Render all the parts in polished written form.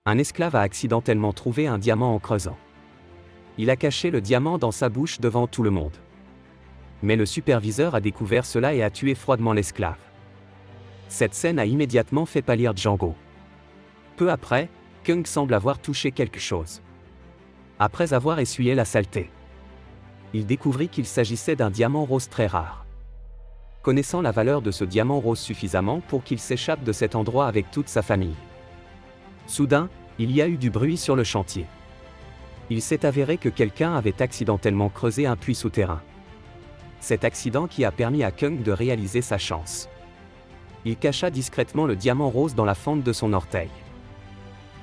Un esclave a accidentellement trouvé un diamant en creusant. Il a caché le diamant dans sa bouche devant tout le monde. Mais le superviseur a découvert cela et a tué froidement l'esclave. Cette scène a immédiatement fait pâlir Django. Peu après, Kung semble avoir touché quelque chose. Après avoir essuyé la saleté, il découvrit qu'il s'agissait d'un diamant rose très rare. Connaissant la valeur de ce diamant rose suffisamment pour qu'il s'échappe de cet endroit avec toute sa famille. Soudain, il y a eu du bruit sur le chantier. Il s'est avéré que quelqu'un avait accidentellement creusé un puits souterrain. Cet accident qui a permis à Kung de réaliser sa chance. Il cacha discrètement le diamant rose dans la fente de son orteil.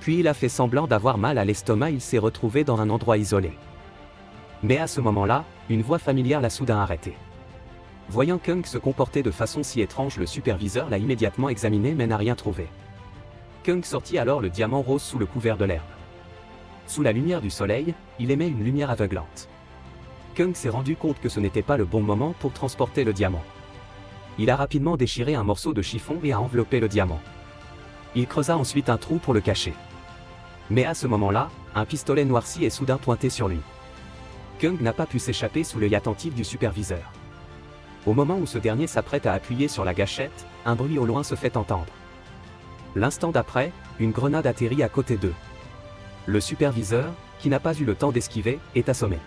Puis il a fait semblant d'avoir mal à l'estomac, il s'est retrouvé dans un endroit isolé. Mais à ce moment-là, une voix familière l'a soudain arrêté. Voyant Kung se comporter de façon si étrange, le superviseur l'a immédiatement examiné mais n'a rien trouvé. Kung sortit alors le diamant rose sous le couvert de l'herbe. Sous la lumière du soleil, il émet une lumière aveuglante. Kung s'est rendu compte que ce n'était pas le bon moment pour transporter le diamant. Il a rapidement déchiré un morceau de chiffon et a enveloppé le diamant. Il creusa ensuite un trou pour le cacher. Mais à ce moment-là, un pistolet noirci est soudain pointé sur lui. Kung n'a pas pu s'échapper sous l'œil attentif du superviseur. Au moment où ce dernier s'apprête à appuyer sur la gâchette, un bruit au loin se fait entendre. L'instant d'après, une grenade atterrit à côté d'eux. Le superviseur, qui n'a pas eu le temps d'esquiver, est assommé.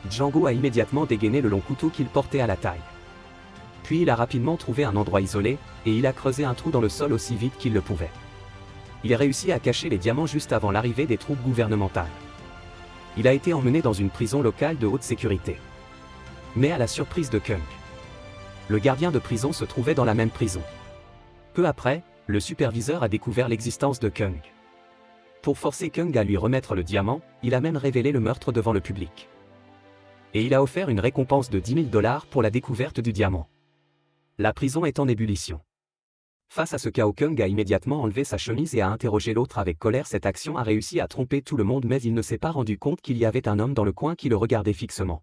Django a immédiatement dégainé le long couteau qu'il portait à la taille. Puis il a rapidement trouvé un endroit isolé, et il a creusé un trou dans le sol aussi vite qu'il le pouvait. Il a réussi à cacher les diamants juste avant l'arrivée des troupes gouvernementales. Il a été emmené dans une prison locale de haute sécurité. Mais à la surprise de Kung, le gardien de prison se trouvait dans la même prison. Peu après, le superviseur a découvert l'existence de Kung. Pour forcer Kung à lui remettre le diamant, il a même révélé le meurtre devant le public. Et il a offert une récompense de 10 000 $ pour la découverte du diamant. La prison est en ébullition. Face à ce chaos, Kung a immédiatement enlevé sa chemise et a interrogé l'autre avec colère. Cette action a réussi à tromper tout le monde, mais il ne s'est pas rendu compte qu'il y avait un homme dans le coin qui le regardait fixement.